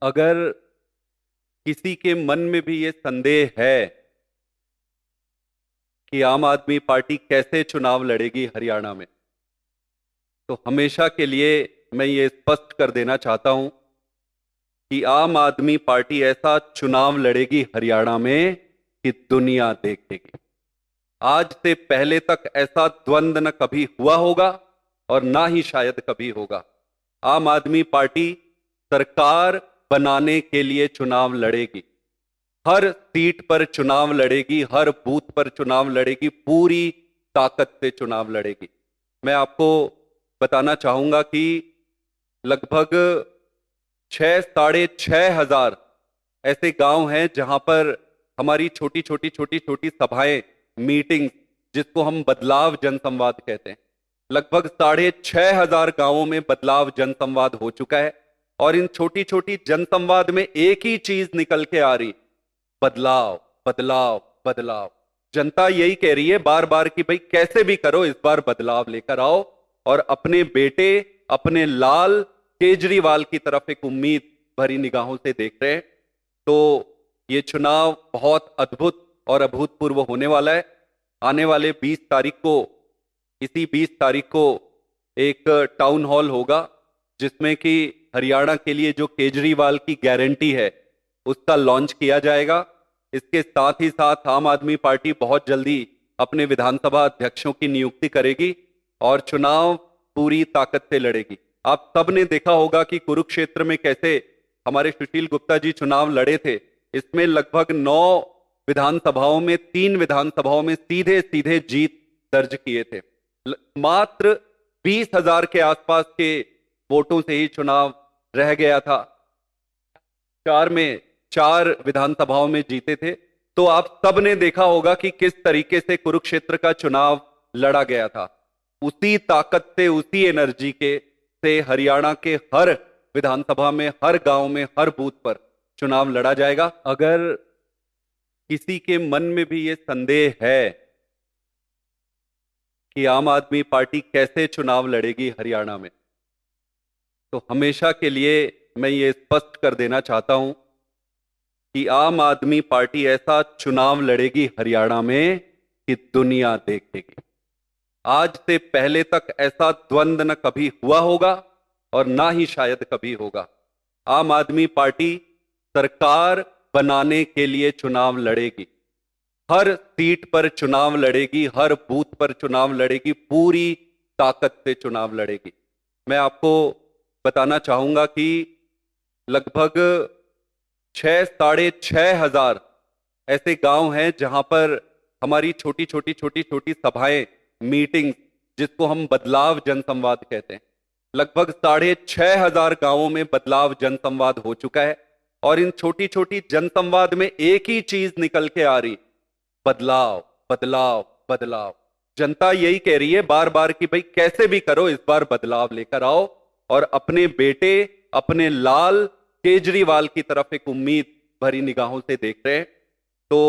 अगर किसी के मन में भी ये संदेह है कि आम आदमी पार्टी कैसे चुनाव लड़ेगी हरियाणा में, तो हमेशा के लिए मैं ये स्पष्ट कर देना चाहता हूं कि आम आदमी पार्टी ऐसा चुनाव लड़ेगी हरियाणा में कि दुनिया देखेगी। आज से पहले तक ऐसा द्वंद्व न कभी हुआ होगा और ना ही शायद कभी होगा। आम आदमी पार्टी सरकार बनाने के लिए चुनाव लड़ेगी, हर सीट पर चुनाव लड़ेगी, हर बूथ पर चुनाव लड़ेगी, पूरी ताकत से चुनाव लड़ेगी। मैं आपको बताना चाहूंगा कि लगभग 6,500 ऐसे गांव हैं जहां पर हमारी छोटी सभाएं, मीटिंग, जिसको हम बदलाव जनसंवाद कहते हैं, लगभग 6,500 गांवों में बदलाव जनसंवाद हो चुका है। और इन छोटी छोटी जनसंवाद में एक ही चीज निकल के आ रही, बदलाव बदलाव बदलाव। जनता यही कह रही है बार बार कि भाई कैसे भी करो इस बार बदलाव लेकर आओ, और अपने बेटे, अपने लाल केजरीवाल की तरफ एक उम्मीद भरी निगाहों से देख रहे हैं। तो ये चुनाव बहुत अद्भुत और अभूतपूर्व होने वाला है। आने वाले 20 तारीख को, इसी 20 तारीख को एक टाउन हॉल होगा जिसमें कि हरियाणा के लिए जो केजरीवाल की गारंटी है उसका लॉन्च किया जाएगा। इसके साथ ही साथ आम आदमी पार्टी बहुत जल्दी अपने विधानसभा अध्यक्षों की नियुक्ति करेगी और चुनाव पूरी ताकत से लड़ेगी। आप सब ने देखा होगा कि कुरुक्षेत्र में कैसे हमारे सुशील गुप्ता जी चुनाव लड़े थे। इसमें लगभग 9 विधानसभाओं में, 3 विधानसभाओं में सीधे सीधे जीत दर्ज किए थे। मात्र 20,000 के आसपास के वोटों से ही चुनाव रह गया था। 4 विधानसभाओं में जीते थे। तो आप सब ने देखा होगा कि किस तरीके से कुरुक्षेत्र का चुनाव लड़ा गया था। उसी ताकत से, उसी एनर्जी के से हरियाणा के हर विधानसभा में, हर गांव में, हर बूथ पर चुनाव लड़ा जाएगा। अगर किसी के मन में भी ये संदेह है कि आम आदमी पार्टी कैसे चुनाव लड़ेगी हरियाणा में, तो हमेशा के लिए मैं ये स्पष्ट कर देना चाहता हूं कि आम आदमी पार्टी ऐसा चुनाव लड़ेगी हरियाणा में कि दुनिया देखेगी। आज से पहले तक ऐसा द्वंद्व न कभी हुआ होगा और ना ही शायद कभी होगा। आम आदमी पार्टी सरकार बनाने के लिए चुनाव लड़ेगी, हर सीट पर चुनाव लड़ेगी, हर बूथ पर चुनाव लड़ेगी, पूरी ताकत से चुनाव लड़ेगी। मैं आपको बताना चाहूंगा कि लगभग 6,500 ऐसे गांव हैं जहां पर हमारी छोटी सभाएं, मीटिंग, जिसको हम बदलाव जनसंवाद कहते हैं, लगभग 6,500 गांवों में बदलाव जनसंवाद हो चुका है। और इन छोटी जनसंवाद में एक ही चीज निकल के आ रही, बदलाव बदलाव बदलाव। जनता यही कह रही है बार बार कि भाई कैसे भी करो इस बार बदलाव लेकर आओ, और अपने बेटे, अपने लाल केजरीवाल की तरफ एक उम्मीद भरी निगाहों से देख रहे हैं। तो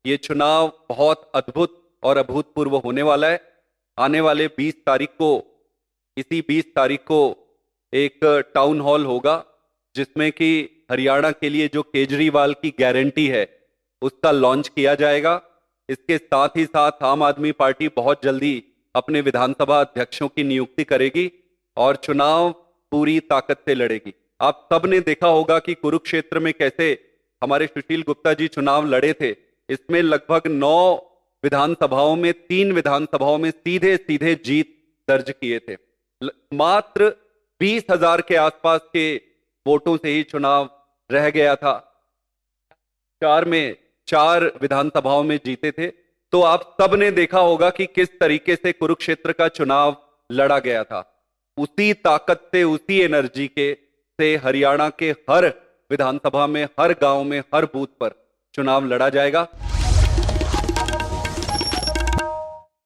ये चुनाव बहुत अद्भुत और अभूतपूर्व होने वाला है। आने वाले 20 तारीख को, इसी 20 तारीख को एक टाउन हॉल होगा जिसमें कि हरियाणा के लिए जो केजरीवाल की गारंटी है उसका लॉन्च किया जाएगा। इसके साथ ही साथ आम आदमी पार्टी बहुत जल्दी अपने विधानसभा अध्यक्षों की नियुक्ति करेगी और चुनाव पूरी ताकत से लड़ेगी। आप सब ने देखा होगा कि कुरुक्षेत्र में कैसे हमारे सुशील गुप्ता जी चुनाव लड़े थे। इसमें लगभग 9 विधानसभाओं में, 3 विधानसभाओं में सीधे सीधे जीत दर्ज किए थे। मात्र 20,000 के आसपास के वोटों से ही चुनाव रह गया था। 4 विधानसभाओं में जीते थे। तो आप सब ने देखा होगा कि किस तरीके से कुरुक्षेत्र का चुनाव लड़ा गया था। उसी ताकत से, उसी एनर्जी के से हरियाणा के हर विधानसभा में, हर गांव में, हर बूथ पर चुनाव लड़ा जाएगा।